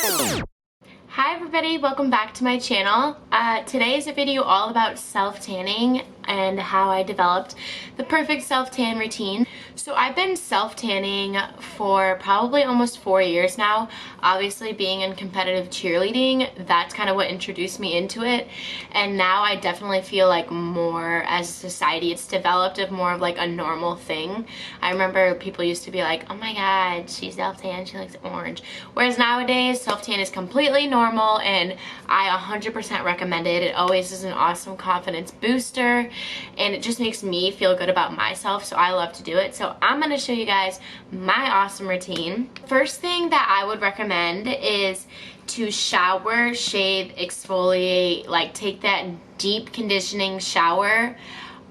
Hi everybody, welcome back to my channel. Today is a video all about self-tanning and how I developed the perfect self-tan routine. So I've been self-tanning for probably almost 4 years now. Obviously being in competitive cheerleading, that's kind of what introduced me into it. And now I definitely feel like more as a society it's developed of more of like a normal thing. I remember people used to be like, oh my god, she's self-tan, she likes orange. Whereas nowadays, self-tan is completely normal and I 100% recommend it. It always is an awesome confidence booster and it just makes me feel good about myself, so I love to do it. So I'm going to show you guys my awesome routine. First thing that I would recommend is to shower, shave, exfoliate, like take that deep conditioning shower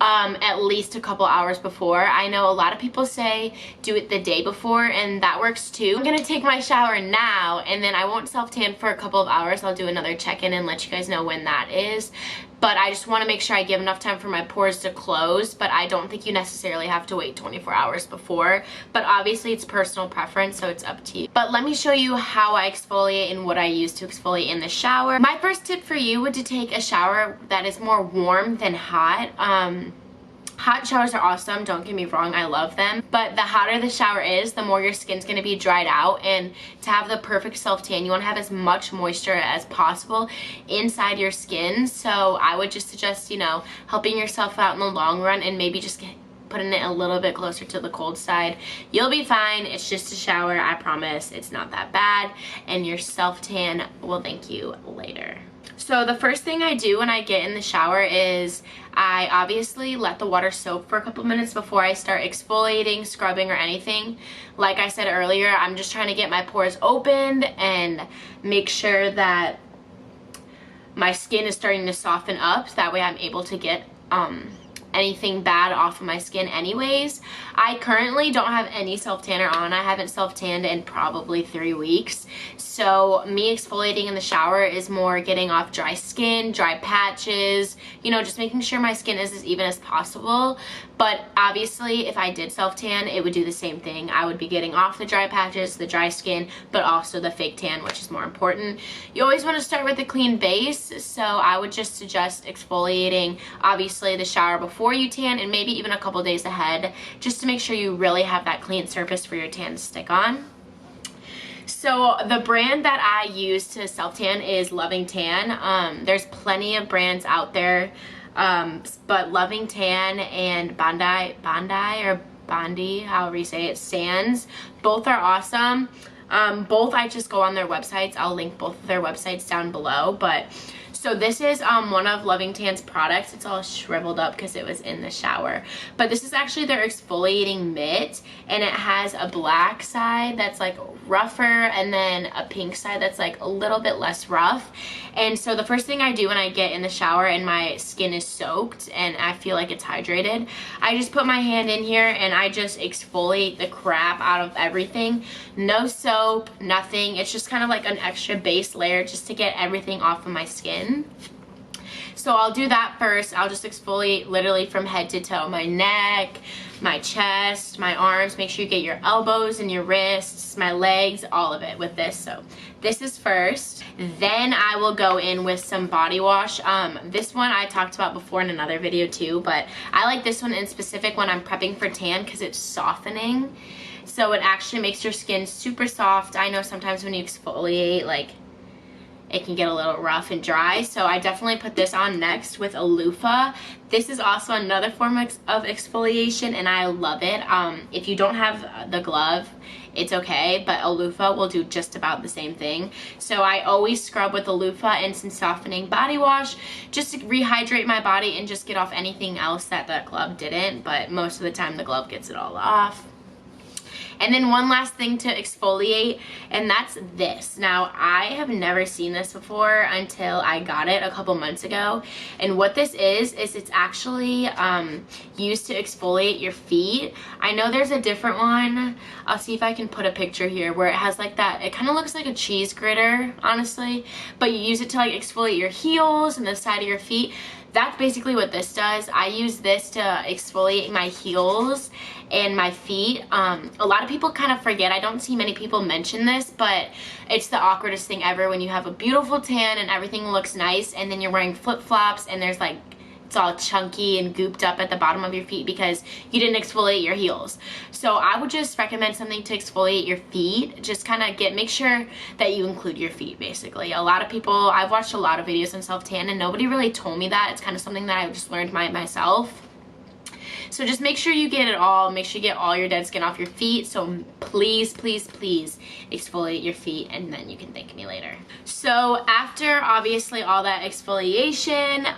at least a couple hours before. I know a lot of people say do it the day before, and that works too. I'm gonna take my shower now and then I won't self-tan for a couple of hours. I'll do another check-in and let you guys know when that is. But I just want to make sure I give enough time for my pores to close, but I don't think you necessarily have to wait 24 hours before. But obviously it's personal preference, so it's up to you. But let me show you how I exfoliate and what I use to exfoliate in the shower. My first tip for you would to take a shower that is more warm than hot. Hot showers are awesome, don't get me wrong, I love them. But the hotter the shower is, the more your skin's gonna be dried out. And to have the perfect self-tan, you wanna have as much moisture as possible inside your skin. So I would just suggest, you know, helping yourself out in the long run and maybe just putting it a little bit closer to the cold side. You'll be fine. It's just a shower, I promise. It's not that bad. And your self-tan will thank you later. So the first thing I do when I get in the shower is I obviously let the water soak for a couple minutes before I start exfoliating, scrubbing, or anything. Like I said earlier, I'm just trying to get my pores opened and make sure that my skin is starting to soften up. That way I'm able to get anything bad off of my skin anyways. I currently don't have any self-tanner on. I haven't self-tanned in probably 3 weeks. So me exfoliating in the shower is more getting off dry skin, dry patches, you know, just making sure my skin is as even as possible. But obviously if I did self-tan, it would do the same thing. I would be getting off the dry patches, the dry skin, but also the fake tan, which is more important. You always want to start with a clean base, so I would just suggest exfoliating obviously the shower before you tan and maybe even a couple days ahead, just to make sure you really have that clean surface for your tan to stick on. So the brand that I use to self-tan is Loving Tan. There's plenty of brands out there, but Loving Tan and Bondi, however you say it, Sands, both are awesome. Both I just go on their websites. I'll link both of their websites down below. But so this is one of Loving Tan's products. It's all shriveled up because it was in the shower. But this is actually their exfoliating mitt, and it has a black side that's like rougher and then a pink side that's like a little bit less rough. And so the first thing I do when I get in the shower and my skin is soaked and I feel like it's hydrated, I just put my hand in here and I just exfoliate the crap out of everything. No soap, nothing. It's just kind of like an extra base layer just to get everything off of my skin. So I'll do that first. I'll just exfoliate literally from head to toe. My neck, my chest, my arms. Make sure you get your elbows and your wrists, my legs, all of it with this. So this is first. Then I will go in with some body wash. This one I talked about before in another video too, but I like this one in specific when I'm prepping for tan because it's softening. So it actually makes your skin super soft. I know sometimes when you exfoliate, like, it can get a little rough and dry, so I definitely put this on next with a loofah. This is also another form of exfoliation and I love it. If you don't have the glove, it's okay, but a loofah will do just about the same thing. So I always scrub with a loofah and some softening body wash just to rehydrate my body and just get off anything else that the glove didn't, but most of the time the glove gets it all off. And then one last thing to exfoliate, and that's this. Now, I have never seen this before until I got it a couple months ago. And what this is it's actually used to exfoliate your feet. I know there's a different one. I'll see if I can put a picture here where it has like that. It kind of looks like a cheese grater, honestly. But you use it to like exfoliate your heels and the side of your feet. that's basically what this does. I use this to exfoliate my heels and my feet. A lot of people kind of forget. I don't see many people mention this, but it's the awkwardest thing ever when you have a beautiful tan and everything looks nice, and then you're wearing flip-flops and there's like, it's all chunky and gooped up at the bottom of your feet because you didn't exfoliate your heels. So I would just recommend something to exfoliate your feet. Just kind of make sure that you include your feet, basically. A lot of people, I've watched a lot of videos on self-tan and nobody really told me that. It's kind of something that I just learned myself. So just make sure you get it all. Make sure you get all your dead skin off your feet. So please, please, please exfoliate your feet, and then you can thank me later. So after obviously all that exfoliation,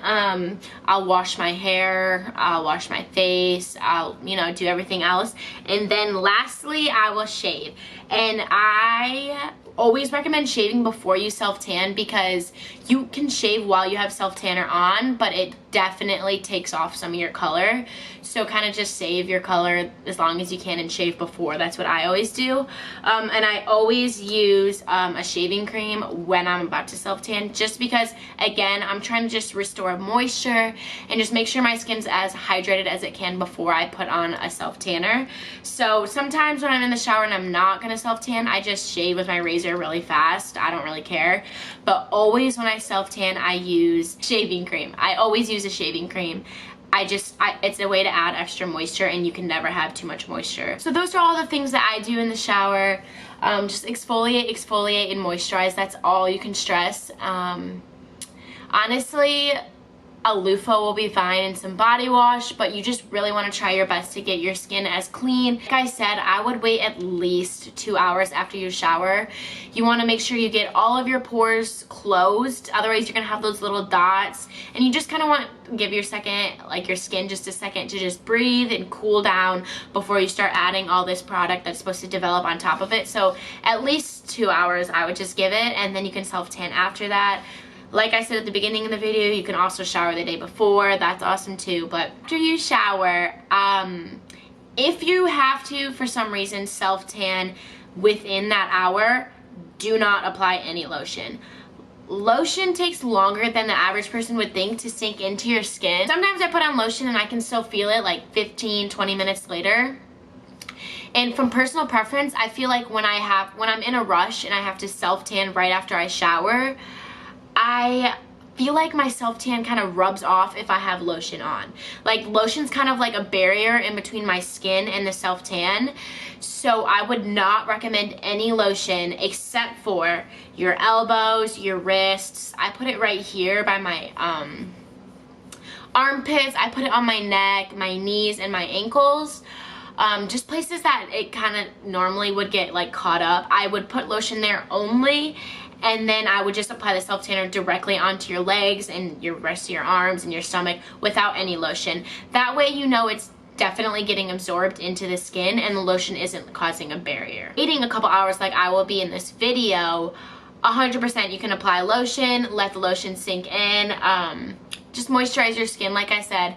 I'll wash my hair, I'll wash my face, I'll, you know, do everything else. And then lastly, I will shave. And I always recommend shaving before you self-tan because you can shave while you have self-tanner on, but it definitely takes off some of your color. So kind of just save your color as long as you can and shave before. That's what I always do. And I always use a shaving cream when I'm about to self-tan, just because, again, I'm trying to just restore moisture and just make sure my skin's as hydrated as it can before I put on a self-tanner. So sometimes when I'm in the shower and I'm not gonna self-tan, I just shave with my razor really fast. I don't really care. But always when I self-tan, I use shaving cream. I always use a shaving cream. It's a way to add extra moisture, and you can never have too much moisture. So those are all the things that I do in the shower. Just exfoliate, exfoliate, and moisturize. That's all you can stress. Honestly, a loofah will be fine and some body wash, but you just really want to try your best to get your skin as clean. Like I said, I would wait at least 2 hours after you shower. You want to make sure you get all of your pores closed, otherwise you're going to have those little dots, and you just kind of want to give your skin just a second to just breathe and cool down before you start adding all this product that's supposed to develop on top of it. So at least 2 hours I would just give it, and then you can self-tan after that. Like I said at the beginning of the video, you can also shower the day before. That's awesome too. But after you shower, if you have to, for some reason, self-tan within that hour, do not apply any lotion. Lotion takes longer than the average person would think to sink into your skin. Sometimes I put on lotion and I can still feel it like 15-20 minutes later. And from personal preference, I feel like when I'm in a rush and I have to self-tan right after I shower, I feel like my self-tan kind of rubs off if I have lotion on. Like, lotion's kind of like a barrier in between my skin and the self-tan. So I would not recommend any lotion except for your elbows, your wrists. I put it right here by my armpits. I put it on my neck, my knees, and my ankles. Just places that it kind of normally would get like caught up. I would put lotion there only, and then I would just apply the self-tanner directly onto your legs and your rest of your arms and your stomach without any lotion. That way you know it's definitely getting absorbed into the skin and the lotion isn't causing a barrier. Waiting a couple hours like I will be in this video, 100% you can apply lotion, let the lotion sink in, just moisturize your skin. Like I said,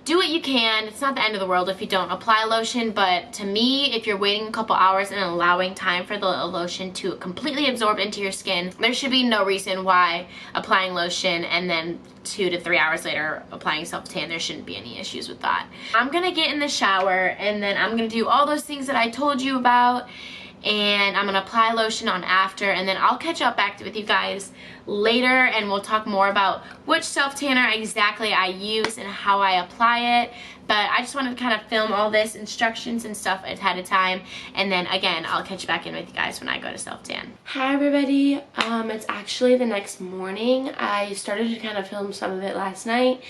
do what you can. It's not the end of the world if you don't apply lotion, but to me, if you're waiting a couple hours and allowing time for the lotion to completely absorb into your skin, there should be no reason why applying lotion and then 2 to 3 hours later applying self-tan, there shouldn't be any issues with that. I'm gonna get in the shower and then I'm gonna do all those things that I told you about, and I'm gonna apply lotion on after, and then I'll catch up back with you guys later and we'll talk more about which self-tanner exactly I use and how I apply it. But I just wanted to kind of film all this instructions and stuff ahead of time, and then again I'll catch back in with you guys when I go to self-tan. Hi everybody, it's actually the next morning. I started to kind of film some of it last night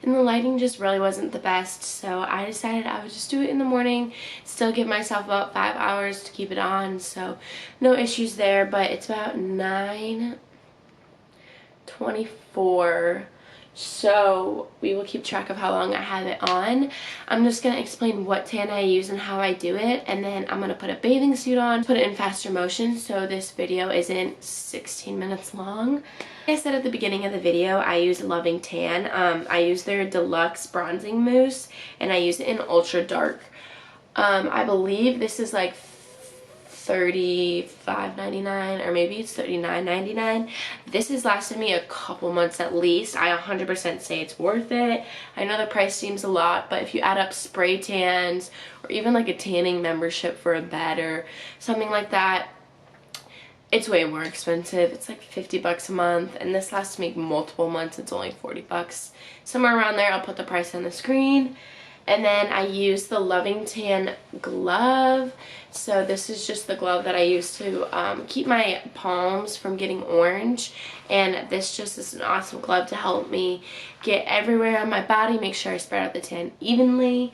and the lighting just really wasn't the best, so I decided I would just do it in the morning, still give myself about 5 hours to keep it on, so no issues there. But it's about 9:24, so we will keep track of how long I have it on. I'm just going to explain what tan I use and how I do it, and then I'm going to put a bathing suit on, put it in faster motion so this video isn't 16 minutes long. Like I said at the beginning of the video, I use Loving Tan. I use their Deluxe Bronzing Mousse, and I use it in Ultra Dark. I believe this is like $35.99 or maybe it's $39.99. This has lasted me a couple months at least. I 100% say it's worth it. I know the price seems a lot, but if you add up spray tans or even like a tanning membership for a bed or something like that, it's way more expensive. It's like 50 bucks a month, and this lasts me multiple months. It's only 40 bucks. Somewhere around there. I'll put the price on the screen. And then I use the Loving Tan glove. So this is just the glove that I use to keep my palms from getting orange. And this just is an awesome glove to help me get everywhere on my body, make sure I spread out the tan evenly.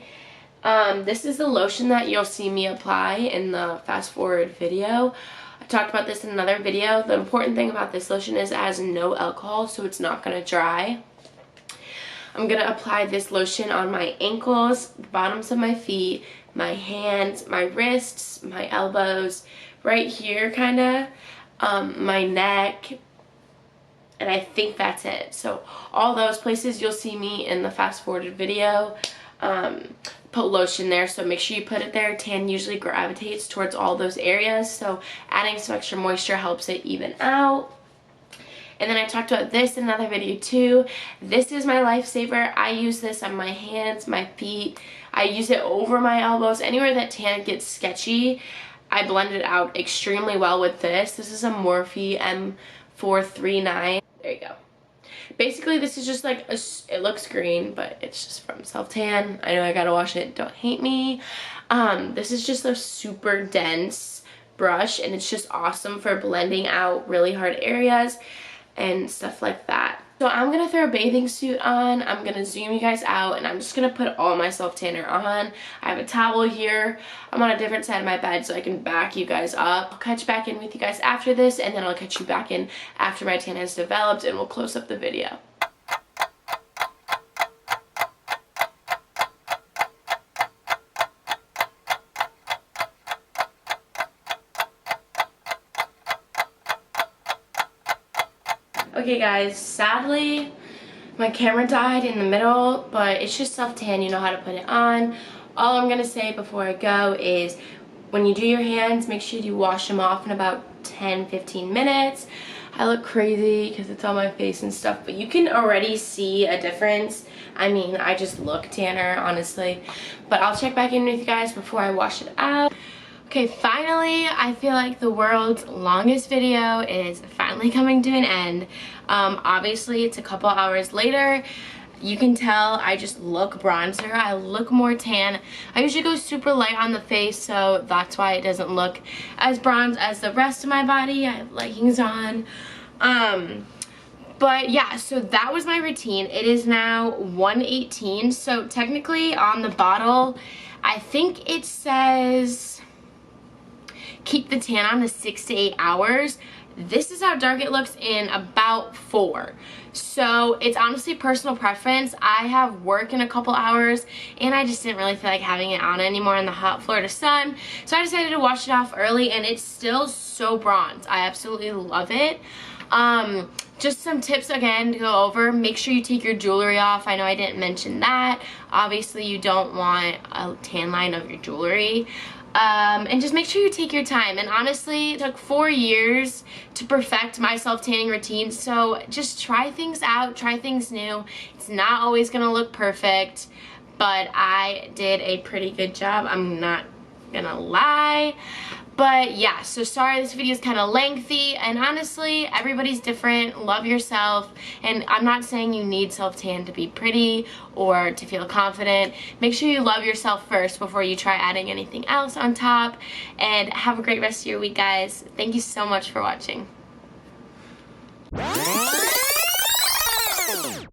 This is the lotion that you'll see me apply in the fast forward video. I talked about this in another video. The important thing about this lotion is it has no alcohol, so it's not going to dry. I'm going to apply this lotion on my ankles, the bottoms of my feet, my hands, my wrists, my elbows, right here kind of, my neck, and I think that's it. So all those places you'll see me in the fast forwarded video. Put lotion there, so make sure you put it there. Tan usually gravitates towards all those areas, so adding some extra moisture helps it even out. And then I talked about this in another video too. This is my lifesaver. I use this on my hands, my feet. I use it over my elbows. Anywhere that tan gets sketchy, I blend it out extremely well with this. This is a Morphe M439. There you go. Basically, this is just like, it looks green, but it's just from Self Tan. I know I gotta wash it, don't hate me. This is just a super dense brush, and it's just awesome for blending out really hard areas and stuff like that. So I'm gonna throw a bathing suit on, I'm gonna zoom you guys out, and I'm just gonna put all my self tanner on. I have a towel here. I'm on a different side of my bed so I can back you guys up. I'll catch back in with you guys after this, and then I'll catch you back in after my tan has developed, and we'll close up the video. Okay guys, sadly my camera died in the middle, but it's just self tan, you know how to put it on. All I'm gonna say before I go is when you do your hands, make sure you wash them off in about 10-15 minutes. I look crazy because it's on my face and stuff, but you can already see a difference. I mean, I just look tanner, honestly, but I'll check back in with you guys before I wash it out. Okay, finally, I feel like the world's longest video is finally coming to an end. Obviously, it's a couple hours later. You can tell I just look bronzer. I look more tan. I usually go super light on the face, so that's why it doesn't look as bronze as the rest of my body. I have leggings on. But yeah, so that was my routine. It is now 1:18, so technically on the bottle, I think it says keep the tan on to 6 to 8 hours. This is how dark it looks in about 4. So it's honestly personal preference. I have work in a couple hours, and I just didn't really feel like having it on anymore in the hot Florida sun. So I decided to wash it off early, and it's still so bronze. I absolutely love it. Just some tips again to go over. Make sure you take your jewelry off. I know I didn't mention that. Obviously you don't want a tan line of your jewelry. And just make sure you take your time. And honestly, it took 4 years to perfect my self-tanning routine, so just try things out, try things new. It's not always gonna look perfect, but I did a pretty good job, I'm not gonna lie. But yeah, so sorry this video is kind of lengthy, and honestly, everybody's different. Love yourself, and I'm not saying you need self-tan to be pretty or to feel confident. Make sure you love yourself first before you try adding anything else on top, and have a great rest of your week, guys. Thank you so much for watching.